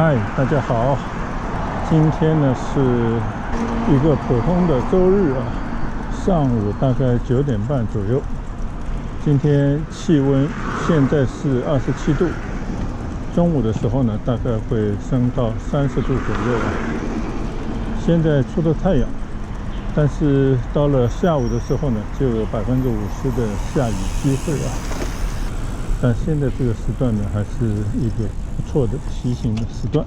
嗨，大家好。今天呢是一个普通的周日啊，上午大概9点半左右。今天气温现在是27度，中午的时候呢大概会升到30度左右啊。现在出了太阳，但是到了下午的时候呢，就有50%的下雨机会啊。但现在这个时段呢，还是一个不错的骑行的时段。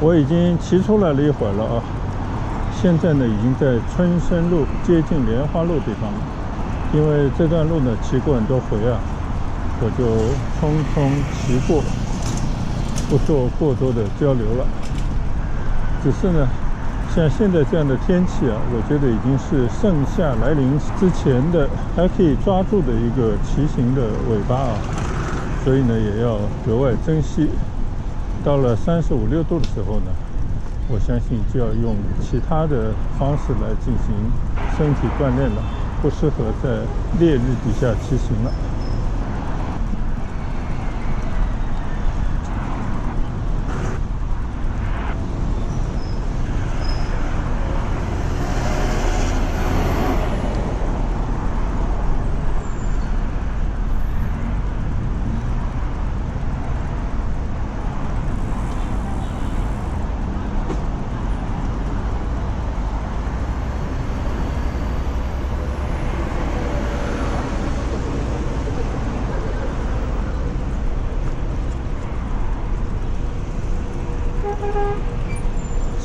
我已经骑出来了一会儿了啊，现在呢已经在春生路接近莲花路地方了。因为这段路呢骑过很多回啊，我就匆匆骑过，不做过多的交流了。只是呢，像现在这样的天气啊，我觉得已经是盛夏来临之前的还可以抓住的一个骑行的尾巴啊，所以呢也要格外珍惜。到了35、6度的时候呢，我相信就要用其他的方式来进行身体锻炼了，不适合在烈日底下骑行了。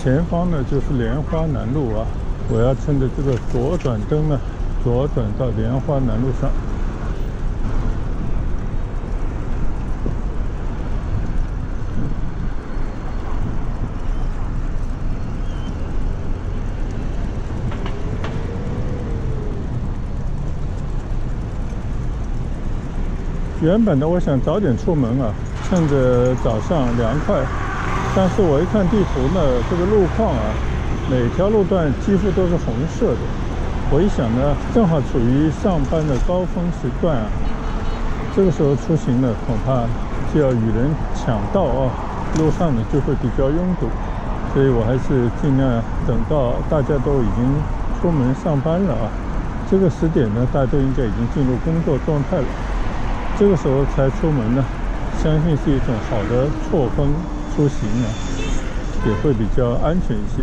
前方呢就是莲花南路啊，我要趁着这个左转灯呢，左转到莲花南路上。原本呢，我想早点出门啊，趁着早上凉快。但是我一看地图呢，这个路况啊，每条路段几乎都是红色的。我一想呢，正好处于上班的高峰时段啊，这个时候出行呢，恐怕就要与人抢道啊，路上呢就会比较拥堵。所以我还是尽量等到大家都已经出门上班了啊，这个时点呢，大家都应该已经进入工作状态了。这个时候才出门呢，相信是一种好的错峰出行啊，也会比较安全一些。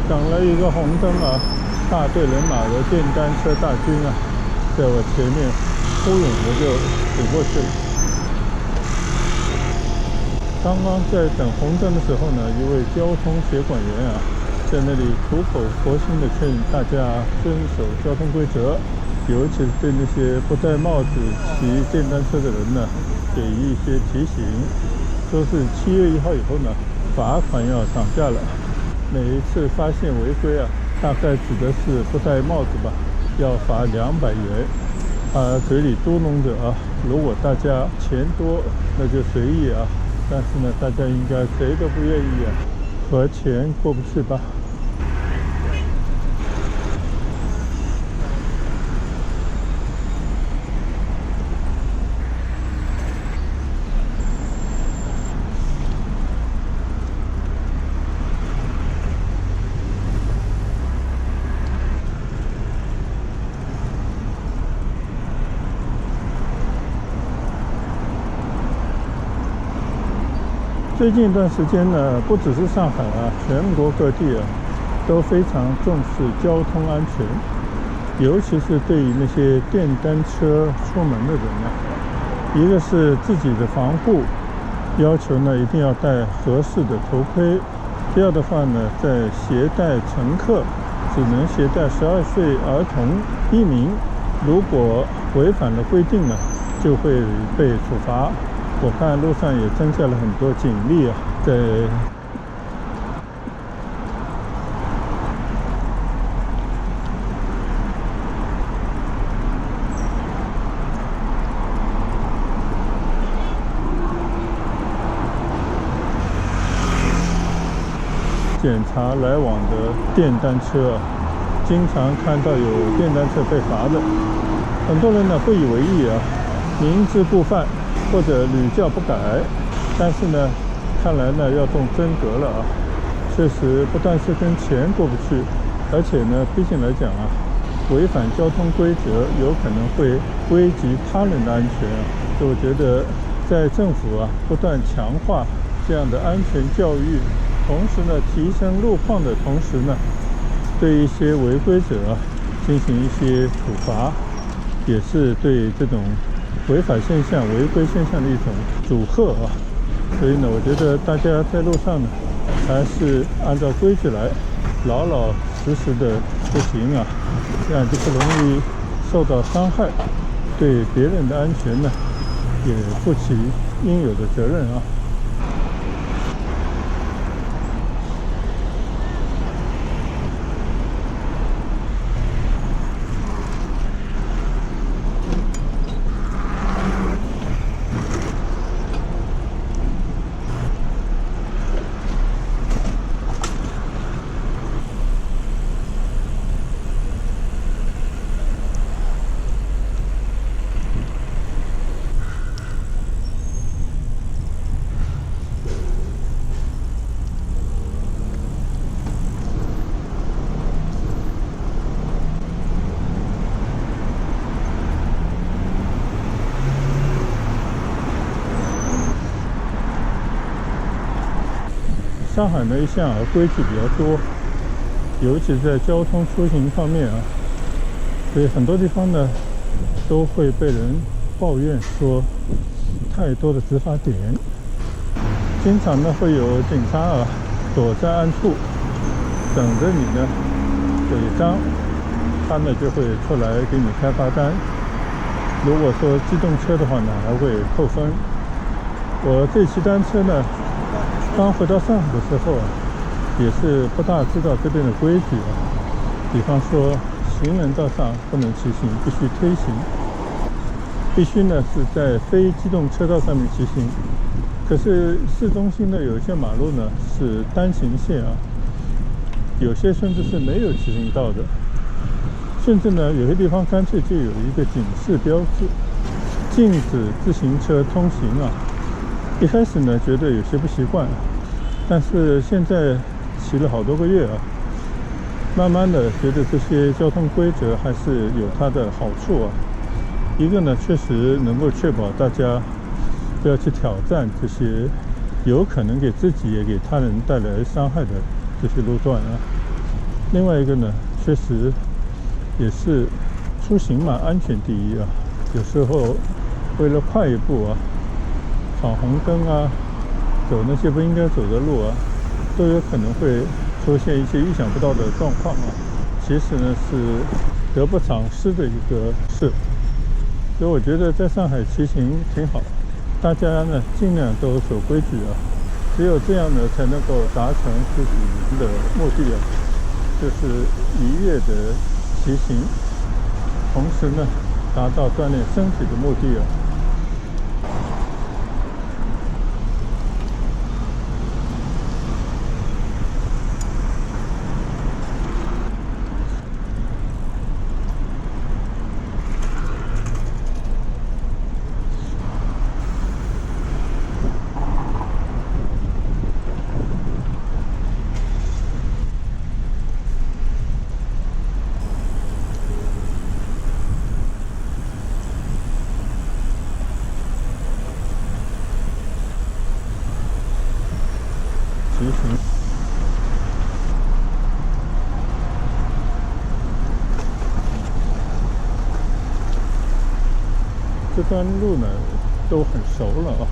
等了一个红灯啊，大队人马的电单车大军啊，在我前面呼涌的就驶过去了。刚刚在等红灯的时候呢，一位交通协管员啊，在那里苦口婆心的劝大家遵守交通规则，尤其是对那些不戴帽子骑电单车的人呢，给予一些提醒，说是7月1号以后呢，罚款要涨价了。每一次发现违规啊，大概指的是不戴帽子吧，要罚200元。嘴里嘟囔着啊，如果大家钱多，那就随意啊。但是呢，大家应该谁都不愿意啊，和钱过不去吧。最近一段时间呢，不只是上海啊，全国各地啊，都非常重视交通安全，尤其是对于那些电单车出门的人啊，一个是自己的防护，要求呢一定要戴合适的头盔；第二的话呢，在携带乘客只能携带12岁儿童1名，如果违反了规定呢，就会被处罚。我看路上也增加了很多警力啊，在检查来往的电单车啊，经常看到有电单车被罚的，很多人呢不以为意啊，明知故犯，或者屡教不改，但是呢，看来呢要动真格了啊！确实不但是跟钱过不去，而且呢，毕竟来讲啊，违反交通规则有可能会危及他人的安全啊。所以我觉得，在政府啊不断强化这样的安全教育，同时呢提升路况的同时呢，对一些违规者啊进行一些处罚，也是对这种违法现象、违规现象的一种阻吓啊，所以呢，我觉得大家在路上呢，还是按照规矩来，老老实实的出行啊，这样就不容易受到伤害，对别人的安全呢，也负起应有的责任啊。上海呢一向规矩比较多，尤其在交通出行方面啊，所以很多地方呢都会被人抱怨说太多的执法点，经常呢会有警察啊躲在暗处等着你呢违章，他呢就会出来给你开罚单。如果说机动车的话呢，还会扣分。我这骑单车呢，刚回到上海的时候啊，也是不大知道这边的规矩啊。比方说，行人道上不能骑行，必须推行；必须呢是在非机动车道上面骑行。可是市中心的有些马路呢是单行线啊，有些甚至是没有骑行道的，甚至呢有些地方干脆就有一个警示标志，禁止自行车通行啊。一开始呢觉得有些不习惯，但是现在骑了好多个月啊，慢慢的觉得这些交通规则还是有它的好处啊。一个呢确实能够确保大家不要去挑战这些有可能给自己也给他人带来伤害的这些路段啊。另外一个呢，确实也是出行嘛，安全第一啊。有时候为了快一步啊，闯红灯啊，走那些不应该走的路啊，都有可能会出现一些意想不到的状况啊。其实呢是得不偿失的一个事，所以我觉得在上海骑行挺好，大家呢尽量都守规矩啊，只有这样呢才能够达成自己的目的啊，就是愉悦的骑行，同时呢达到锻炼身体的目的啊。骑行，这段路呢都很熟了啊，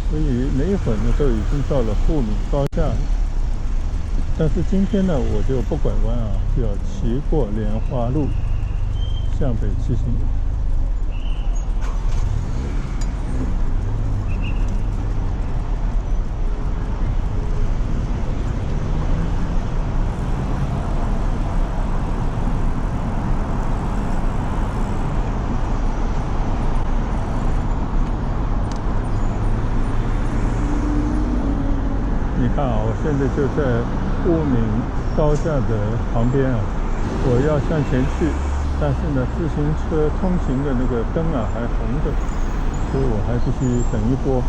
所以没一会儿呢都已经到了富民高架了。但是今天呢我就不拐弯啊，就要骑过莲花路向北骑行。你看啊，我现在就在富民高架的旁边啊，我要向前去，但是呢，自行车通行的那个灯啊还红着，所以我还必须等一波。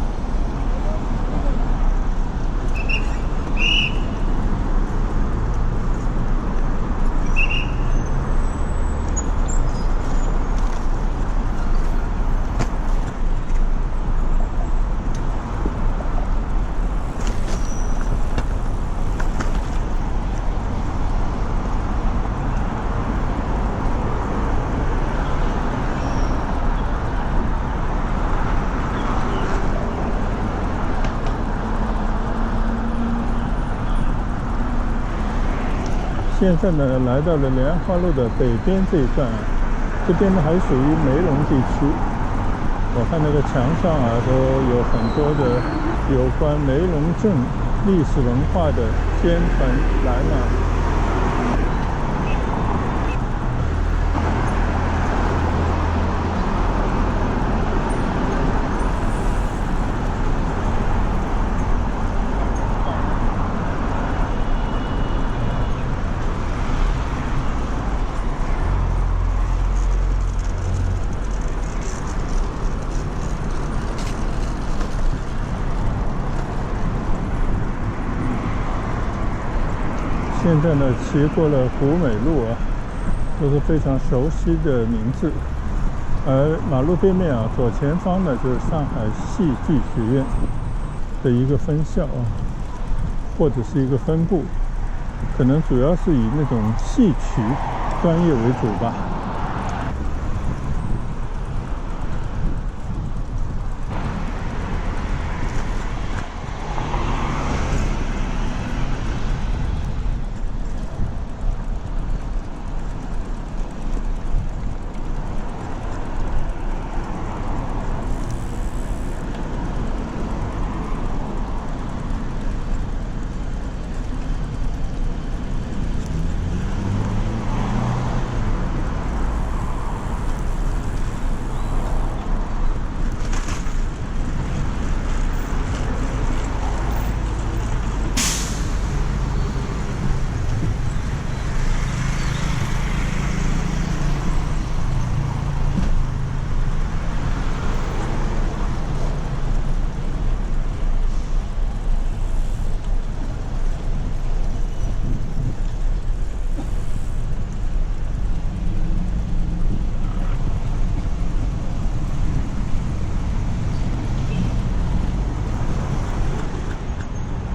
现在呢，来到了莲花路的北边这一段啊，这边呢还属于梅陇地区。我看那个墙上啊，都有很多的有关梅陇镇历史文化的宣传栏啊。现在呢，骑过了湖美路啊，都是非常熟悉的名字。而马路对面啊，左前方呢就是上海戏剧学院的一个分校啊，或者是一个分部，可能主要是以那种戏曲专业为主吧。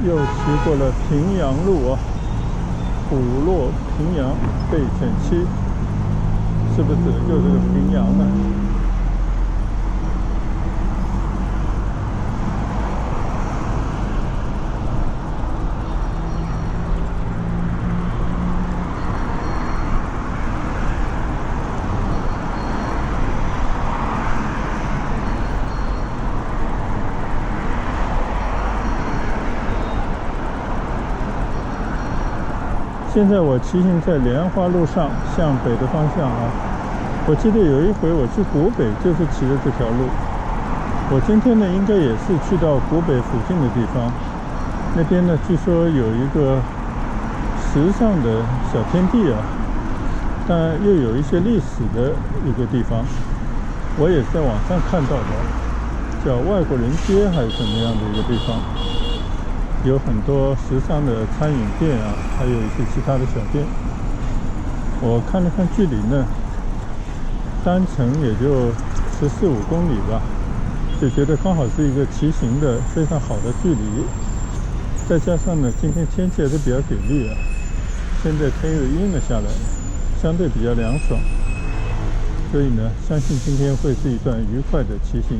又骑过了平阳路啊，虎落平阳被犬欺，是不是指的就是这个平阳呢？现在我骑行在莲花路上，向北的方向啊。我记得有一回我去古北，就是骑的这条路。我今天呢，应该也是去到古北附近的地方。那边呢，据说有一个时尚的小天地啊，但又有一些历史的一个地方。我也是在网上看到的，叫外国人街还是怎么样的一个地方。有很多时尚的餐饮店啊，还有一些其他的小店。我看了看距离呢，单程也就14、15公里吧，就觉得刚好是一个骑行的非常好的距离。再加上呢，今天天气还是比较给力啊，现在天又阴了下来，相对比较凉爽，所以呢，相信今天会是一段愉快的骑行。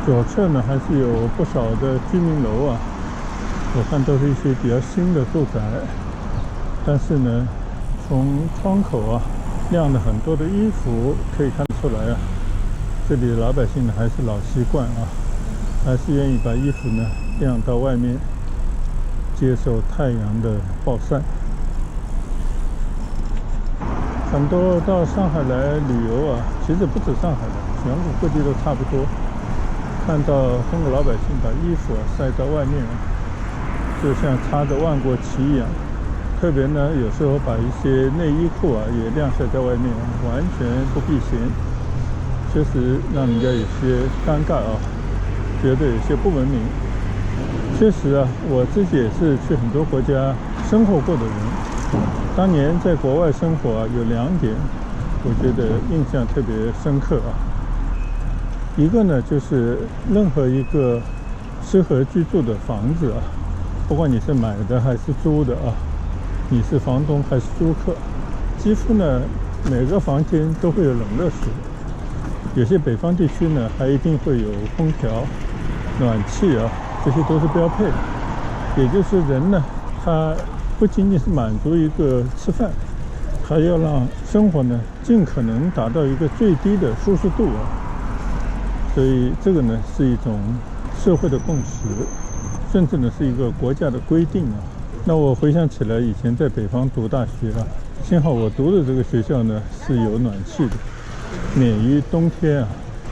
左侧呢还是有不少的居民楼啊，我看都是一些比较新的住宅，但是呢，从窗口啊晾了很多的衣服，可以看得出来啊，这里的老百姓呢还是老习惯啊，还是愿意把衣服呢晾到外面，接受太阳的暴晒。很多到上海来旅游啊，其实不止上海的，全国各地都差不多。看到中国老百姓把衣服晒在外面，就像插着万国旗一样。特别呢，有时候把一些内衣裤也晾晒在外面，完全不避嫌，确实让人家有些尴尬啊，觉得有些不文明。确实啊，我自己也是去很多国家生活过的人，当年在国外生活有2点，我觉得印象特别深刻啊。一个呢，就是任何一个适合居住的房子啊，不管你是买的还是租的啊，你是房东还是租客，几乎呢每个房间都会有冷热水，有些北方地区呢还一定会有空调、暖气啊，这些都是标配。也就是人呢，他不仅仅是满足一个吃饭，还要让生活呢尽可能达到一个最低的舒适度啊。所以这个呢是一种社会的共识，甚至呢是一个国家的规定啊。那我回想起来，以前在北方读大学啊，幸好我读的这个学校呢是有暖气的，免于冬天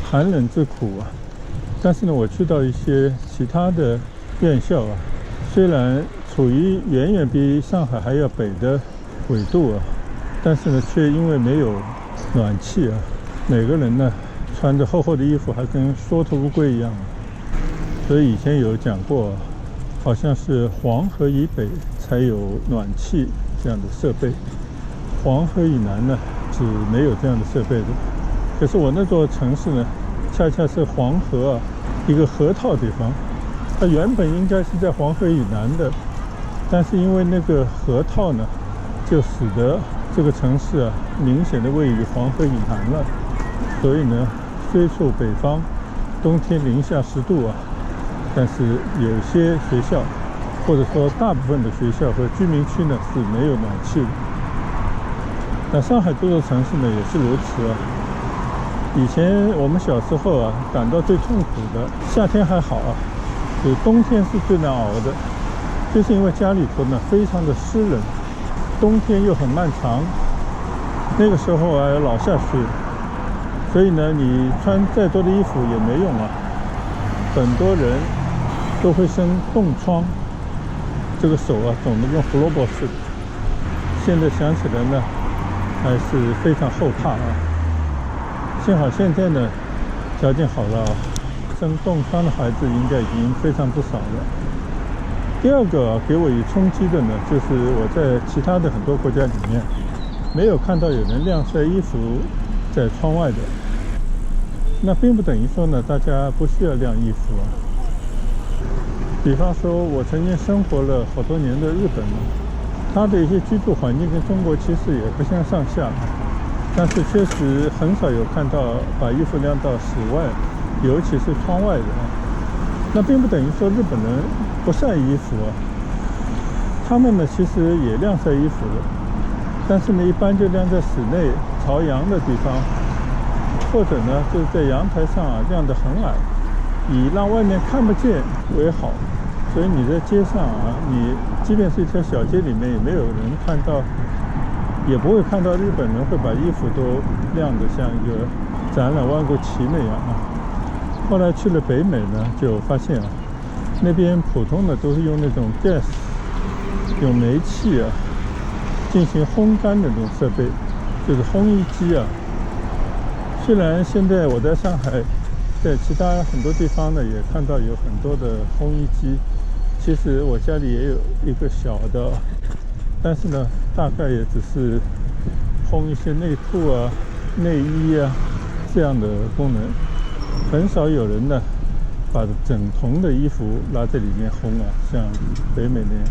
寒冷之苦啊。但是呢，我去到一些其他的院校啊，虽然处于远远比上海还要北的纬度啊，但是呢却因为没有暖气啊，每个人呢穿着厚厚的衣服，还跟缩头乌龟一样。所以以前有讲过，好像是黄河以北才有暖气这样的设备，黄河以南呢是没有这样的设备的。可是我那座城市呢，恰恰是黄河一个河套地方，它原本应该是在黄河以南的，但是因为那个河套呢，就使得这个城市明显的位于黄河以南了。所以呢，虽处北方，冬天零下10度但是有些学校，或者说大部分的学校和居民区呢是没有暖气的。那上海这座城市呢也是如此啊。以前我们小时候啊，感到最痛苦的，夏天还好啊，就冬天是最难熬的，就是因为家里头呢非常的湿冷，冬天又很漫长，那个时候啊老下雪，所以呢你穿再多的衣服也没用啊，很多人都会生冻疮，这个手啊肿得跟胡萝卜似的。现在想起来呢，还是非常后怕啊。幸好现在呢条件好了啊，生冻疮的孩子应该已经非常不少了。第二个给我以冲击的呢，就是我在其他的很多国家里面没有看到有人晾晒衣服在窗外的。那并不等于说呢大家不需要晾衣服啊。比方说我曾经生活了好多年的日本呢，它的一些居住环境跟中国其实也不相上下，但是确实很少有看到把衣服晾到室外，尤其是窗外的。那并不等于说日本人不晒衣服啊，他们呢其实也晾晒衣服的，但是呢一般就晾在室内朝阳的地方，或者呢就是在阳台上啊晾得很矮，以让外面看不见为好。所以你在街上啊，你即便是一条小街里面也没有人看到，也不会看到日本人会把衣服都晾得像一个展览万国旗那样啊。后来去了北美呢，就发现啊，那边普通的都是用那种 gas， 用煤气啊进行烘干的那种设备，就是烘衣机啊。虽然现在我在上海，在其他很多地方呢也看到有很多的烘衣机，其实我家里也有一个小的，但是呢大概也只是烘一些内裤啊、内衣啊这样的功能，很少有人呢把整桶的衣服拉在里面烘啊，像北美那样。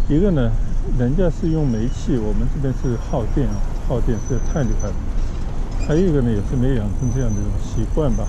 一个呢人家是用煤气，我们这边是耗电啊，耗电实在太厉害了。还有一个呢也是没养成这样的一种习惯吧。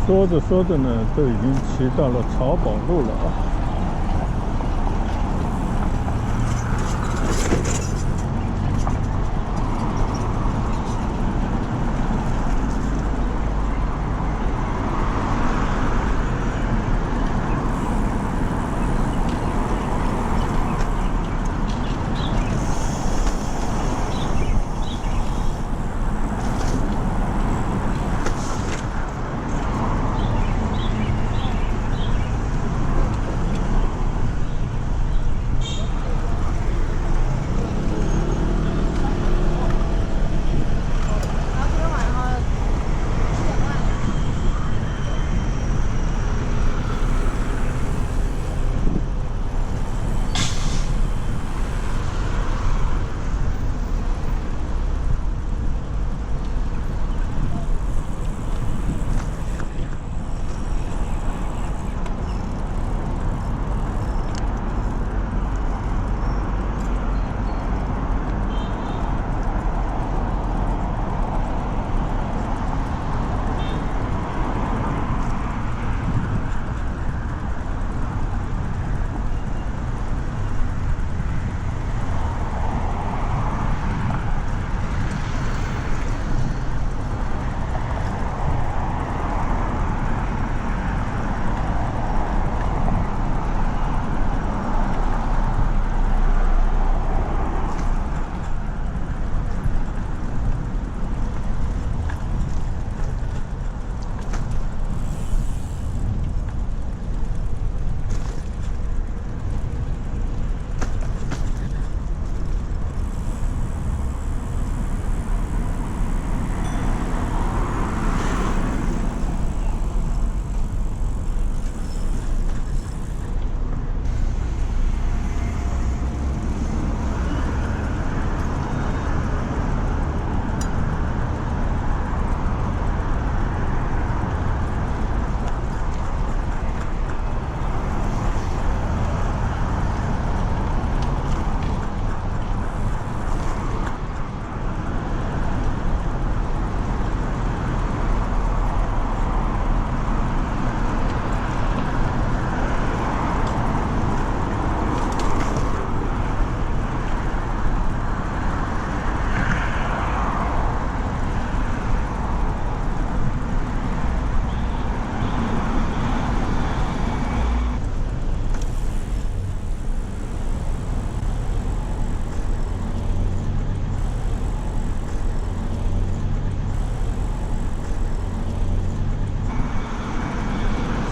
说着说着呢，都已经骑到了漕宝路了啊。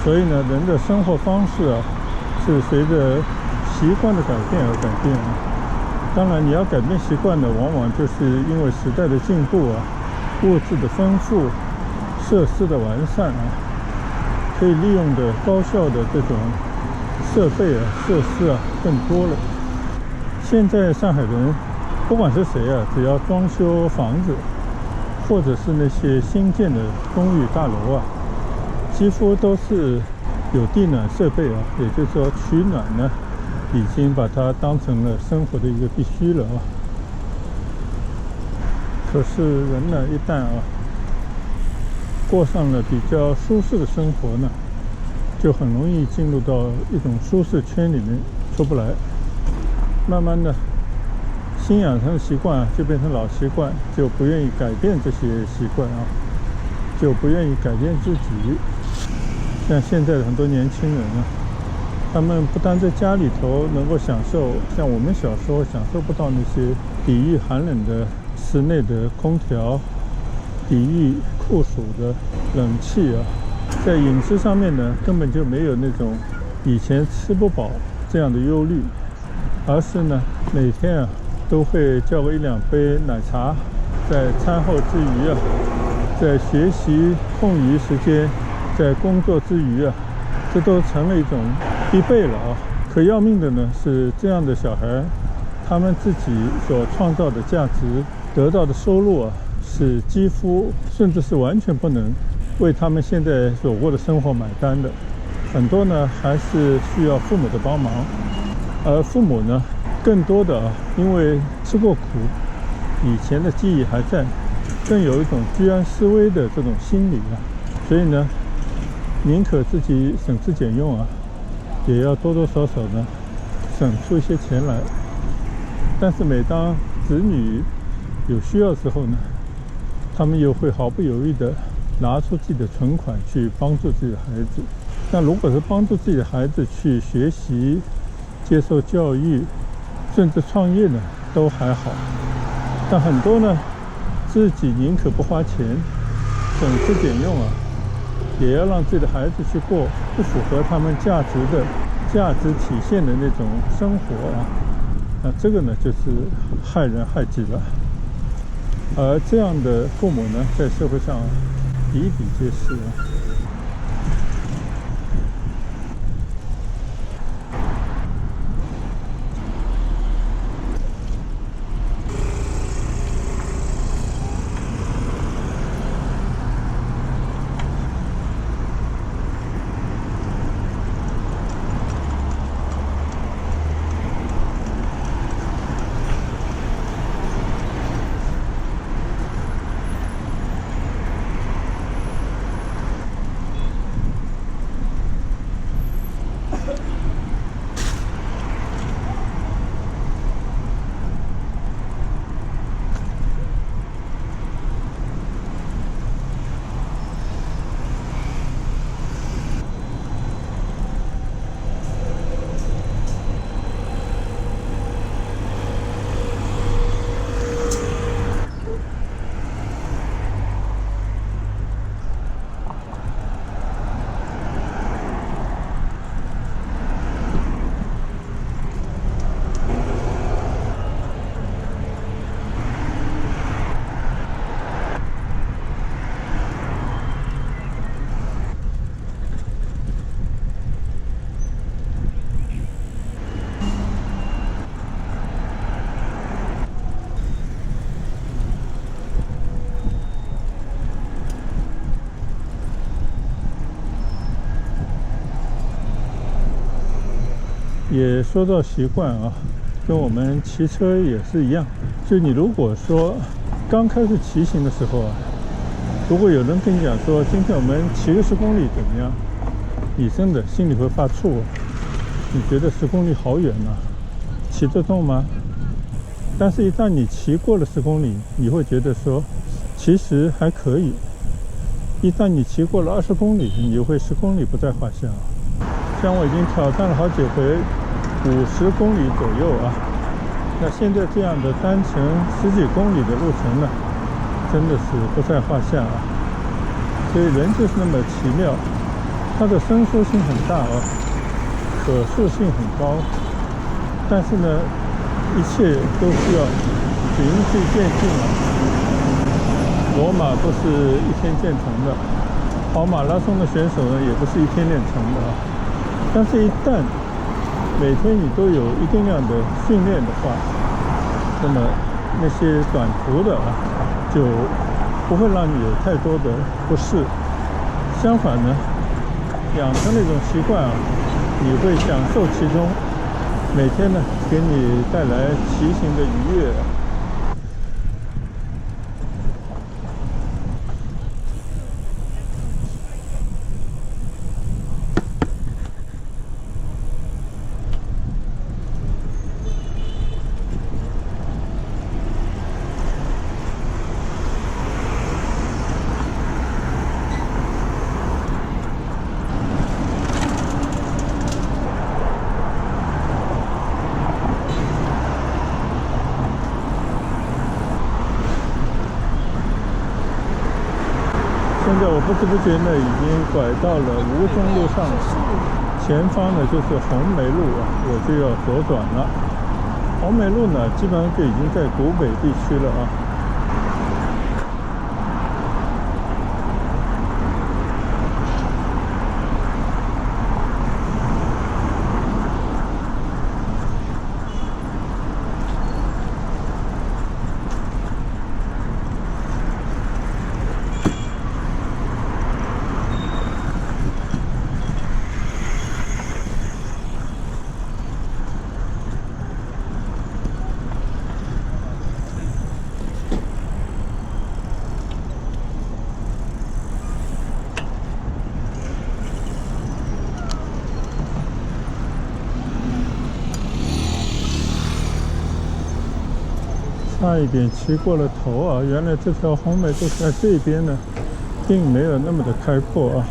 所以呢，人的生活方式啊，是随着习惯的改变而改变啊。当然，你要改变习惯呢，往往就是因为时代的进步啊，物质的丰富，设施的完善啊，可以利用的高效的这种设备啊、设施啊更多了。现在上海人，不管是谁啊，只要装修房子，或者是那些新建的公寓大楼啊，几乎都是有地暖设备啊，也就是说取暖呢，已经把它当成了生活的一个必须了啊。可是人呢，一旦过上了比较舒适的生活呢，就很容易进入到一种舒适圈里面出不来。慢慢的，新养成的习惯就变成老习惯，就不愿意改变这些习惯啊，就不愿意改变自己。像现在的很多年轻人啊，他们不但在家里头能够享受像我们小时候享受不到那些抵御寒冷的室内的空调，抵御酷暑的冷气啊，在饮食上面呢，根本就没有那种以前吃不饱这样的忧虑，而是呢，每天啊都会叫个1-2杯奶茶，在餐后之余啊，在学习空余时间，在工作之余啊，这都成了一种必备了啊。可要命的呢是这样的小孩，他们自己所创造的价值得到的收入啊，是几乎甚至是完全不能为他们现在所过的生活买单的。很多呢还是需要父母的帮忙，而父母呢更多的因为吃过苦，以前的记忆还在，更有一种居安思危的这种心理啊，所以呢宁可自己省吃俭用啊，也要多多少少呢省出一些钱来。但是每当子女有需要的时候呢，他们又会毫不犹豫地拿出自己的存款去帮助自己的孩子。那如果是帮助自己的孩子去学习、接受教育，甚至创业呢，都还好。但很多呢，自己宁可不花钱，省吃俭用啊，也要让自己的孩子去过不符合他们价值体现的那种生活啊。那这个呢，就是害人害己了。而这样的父母呢，在社会上比比皆是啊。也说到习惯啊，跟我们骑车也是一样。就你如果说刚开始骑行的时候啊，如果有人跟你讲说今天我们骑个10公里怎么样，你真的心里会发怵。你觉得10公里好远啊，骑得动吗？但是一旦你骑过了10公里，你会觉得说其实还可以。一旦你骑过了20公里，你就会10公里不在话下。像我已经挑战了好几回50公里左右啊，那现在这样的单程10几公里的路程呢，真的是不在话下啊。所以人就是那么奇妙，它的伸缩性很大啊，可塑性很高，但是呢，一切都需要循序渐进啊。罗马不是一天建成的，跑马拉松的选手呢，也不是一天练成的啊。但是，一旦每天你都有一定量的训练的话，那么那些短途的啊，就不会让你有太多的不适。相反呢，养成那种习惯啊，你会享受其中，每天呢给你带来骑行的愉悦。现在我不知不觉呢，已经拐到了吴中路上了，前方呢就是红梅路啊，我就要左转了。红梅路呢，基本上就已经在古北地区了啊。差一点骑过了头啊！原来这条红梅路在这边呢，并没有那么的开阔啊，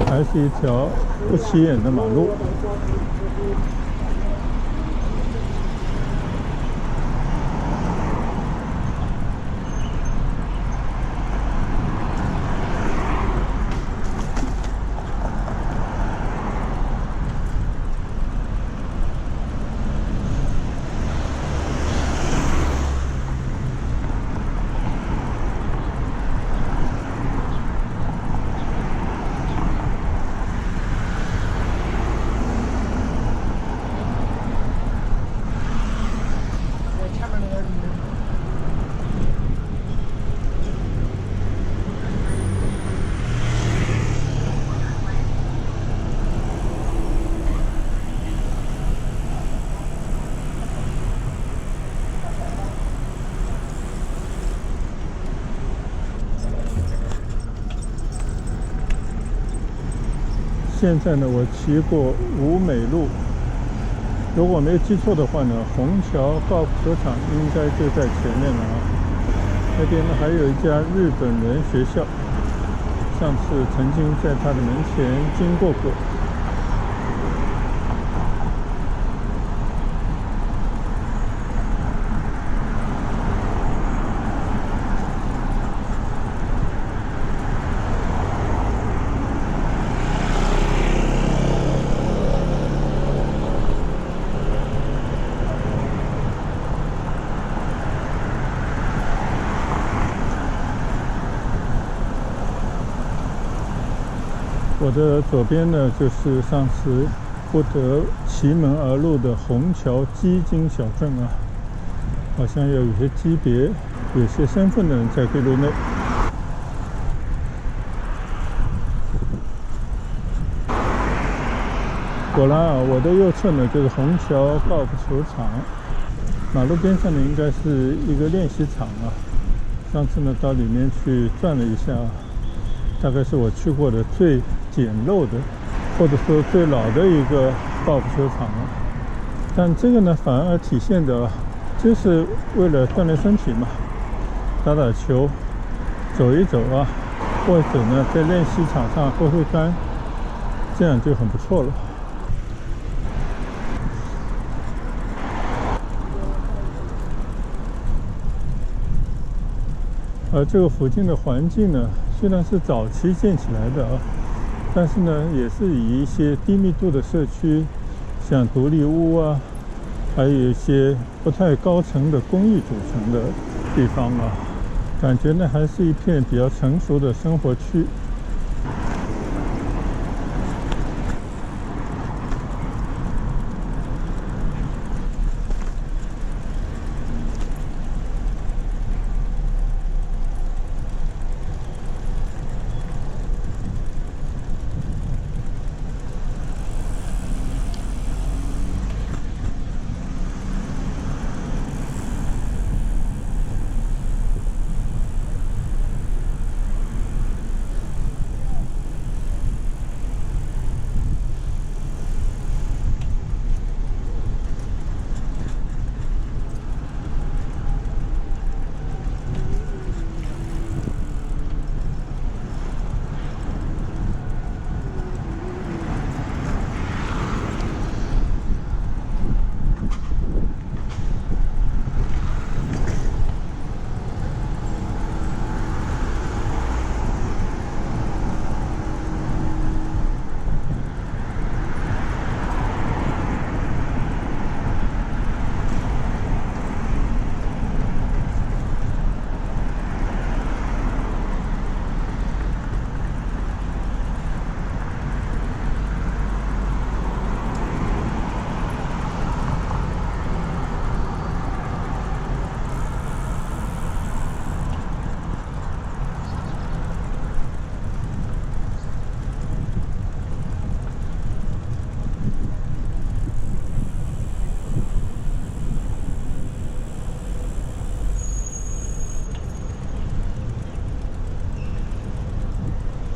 还是一条不起眼的马路。现在呢，我骑过吴美路，如果没有记错的话呢，虹桥高尔夫球场应该就在前面了啊。那边呢还有一家日本人学校，上次曾经在他的门前经过过。我的左边呢，就是上次不得其门而入的虹桥基金小镇啊，好像有些级别、有些身份的人才可以入内。果然啊，我的右侧呢就是虹桥高尔夫球场，马路边上呢应该是一个练习场啊。上次呢到里面去转了一下，大概是我去过的最简陋的，或者说最老的一个高尔夫球场了。但这个呢，反而体现的就是为了锻炼身体嘛，打打球，走一走啊，或者呢在练习场上挥挥杆，这样就很不错了。而这个附近的环境呢，虽然是早期建起来的啊，但是呢，也是以一些低密度的社区，像独立屋啊，还有一些不太高层的公寓组成的地方啊，感觉呢还是一片比较成熟的生活区。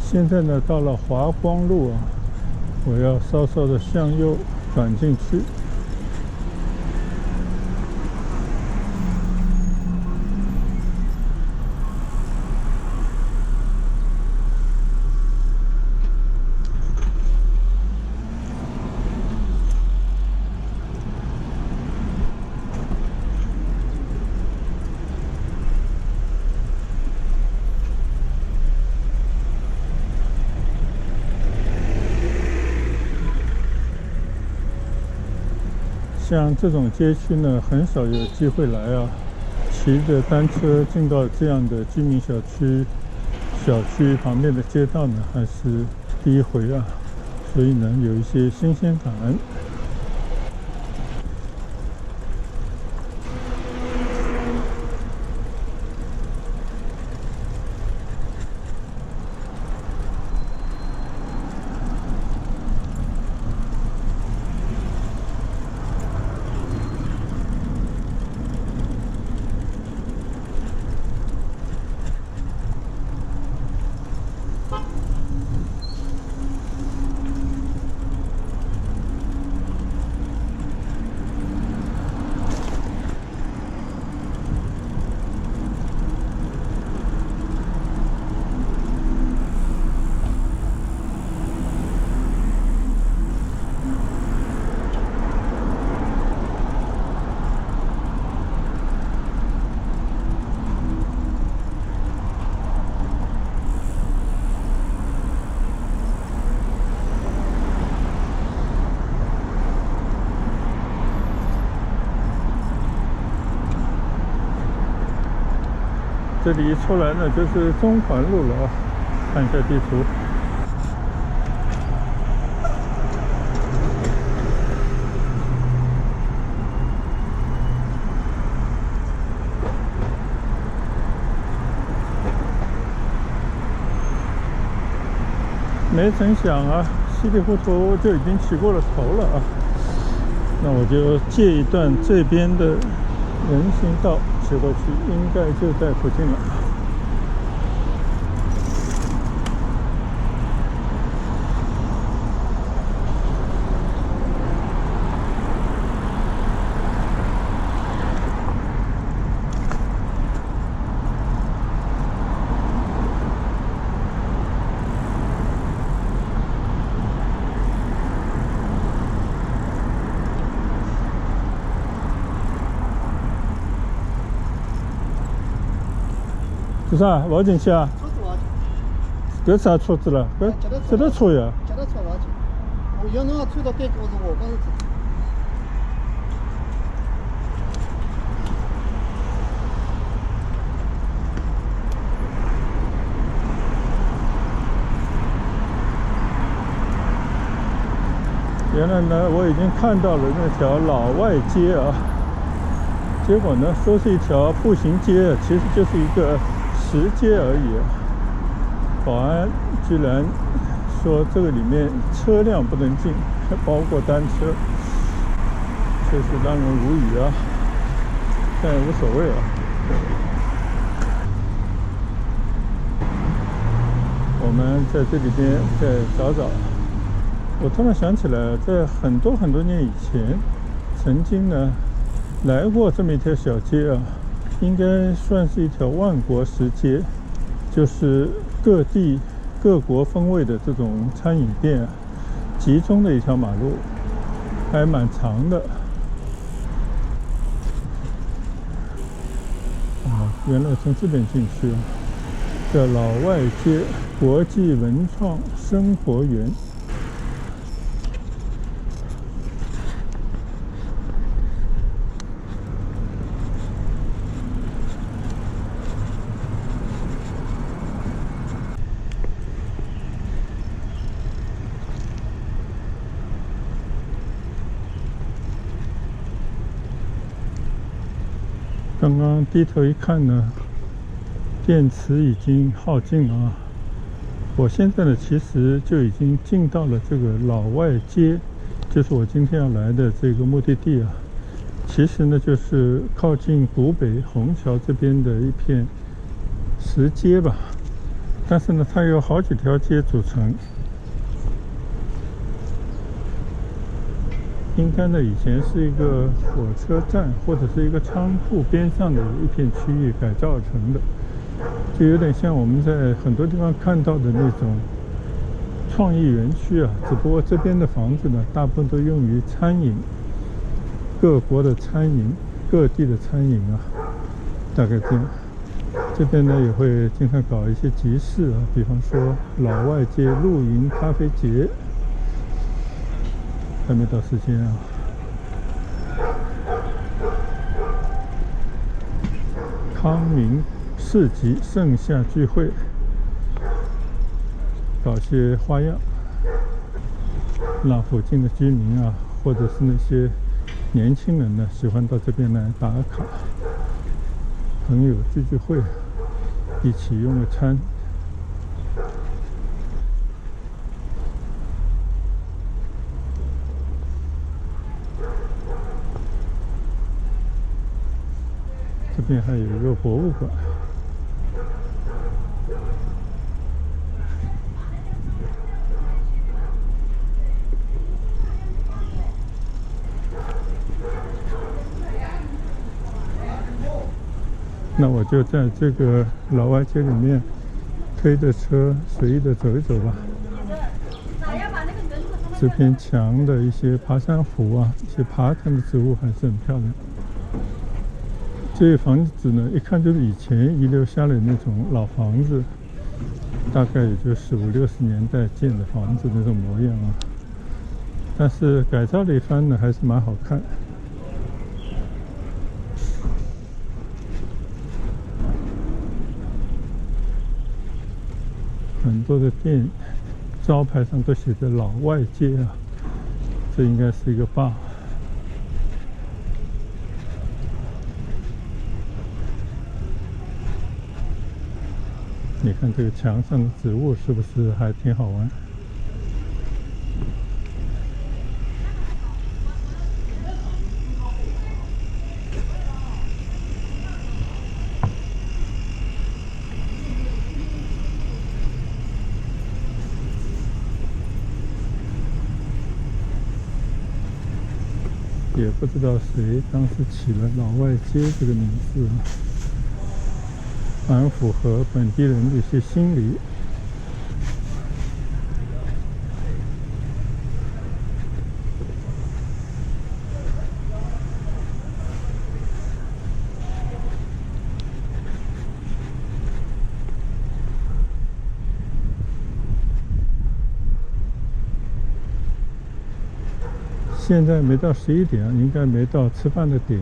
现在呢，到了华光路啊，我要稍稍的向右转进去。像这种街区呢，很少有机会来啊。骑着单车进到这样的居民小区旁边的街道呢，还是第一回啊，所以呢，有一些新鲜感。这里一出来呢，就是中环路了啊！看一下地图。没成想啊，稀里糊涂就已经骑过了头了啊！那我就借一段这边的人行道骑过去，应该就在附近了。是啊，我进去啊。搿啥车子啦？搿这个车呀？脚踏车垃圾。我要侬要穿到对高是我刚是。原来呢，我已经看到了那条老外街啊，结果呢说是一条步行街，其实就是一个石阶而已。保安居然说这个里面车辆不能进，包括单车，确实让人无语啊，但也无所谓啊。我们在这里边再找找。我突然想起来，在很多年以前，曾经呢来过这么一条小街啊，应该算是一条万国石街，就是各地各国风味的这种餐饮店啊，集中的一条马路，还蛮长的。原来从这边进去啊，叫老外街国际文创生活园。刚刚低头一看呢，电池已经耗尽了啊！我现在呢，其实就已经进到了这个老外街，就是我今天要来的这个目的地啊。其实呢，就是靠近古北虹桥这边的一片石街吧，但是呢，它有好几条街组成。应该呢，以前是一个火车站或者是一个仓库边上的一片区域改造而成的，就有点像我们在很多地方看到的那种创意园区啊。只不过这边的房子呢，大部分都用于餐饮，各国的餐饮，各地的餐饮啊，大概这样。这边呢也会经常搞一些集市啊，比方说老外街露营咖啡节。还没到时间啊！康明市集盛夏聚会，搞些花样，让附近的居民啊，或者是那些年轻人呢，喜欢到这边来打卡，朋友聚会，一起用个餐。这边还有一个博物馆。那我就在这个老外街里面推着车随意的走一走吧。这片墙的一些爬山虎啊，一些爬藤的植物还是很漂亮。这些房子呢，一看就是以前遗留下来的那种老房子，大概也就是50、60年代建的房子那种模样啊。但是改造了一番呢，还是蛮好看。很多的店招牌上都写着老外街啊，这应该是一个bar。你看这个墙上的植物是不是还挺好玩？也不知道谁当时起了“老外街”这个名字。蛮符合本地人的一些心理。现在没到11点，应该没到吃饭的点，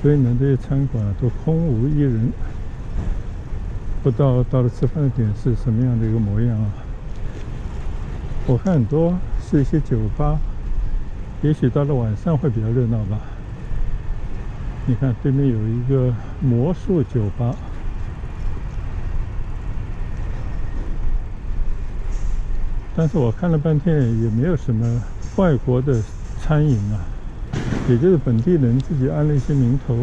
所以呢，这些餐馆都空无一人。不知道到了吃饭的点是什么样的一个模样啊？我看很多是一些酒吧，也许到了晚上会比较热闹吧。你看对面有一个魔术酒吧，但是我看了半天也没有什么外国的餐饮啊，也就是本地人自己安了一些名头，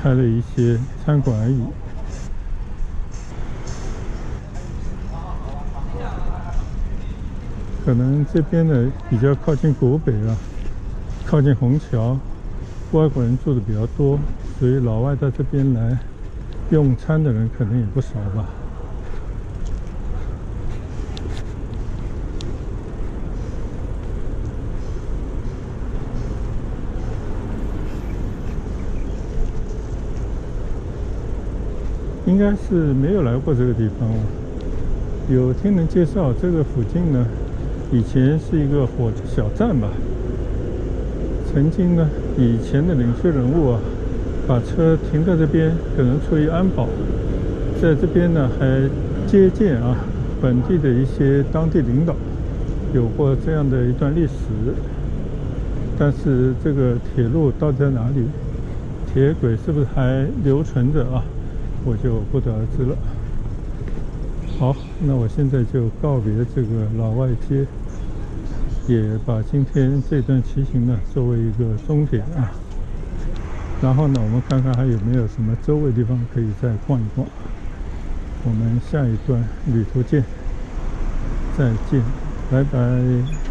开了一些餐馆而已。可能这边呢比较靠近古北啊，靠近虹桥，外国人住的比较多，所以老外到这边来用餐的人可能也不少吧。应该是没有来过这个地方啊。有听人介绍，这个附近呢，以前是一个火车小站吧。曾经呢，以前的领袖人物啊，把车停在这边，可能出于安保，在这边呢还接见啊本地的一些当地领导，有过这样的一段历史。但是这个铁路到底在哪里？铁轨是不是还留存着啊？我就不得而知了。好，那我现在就告别这个老外街，也把今天这段骑行呢作为一个终点啊。然后呢，我们看看还有没有什么周围地方可以再逛一逛。我们下一段旅途见，再见，拜拜。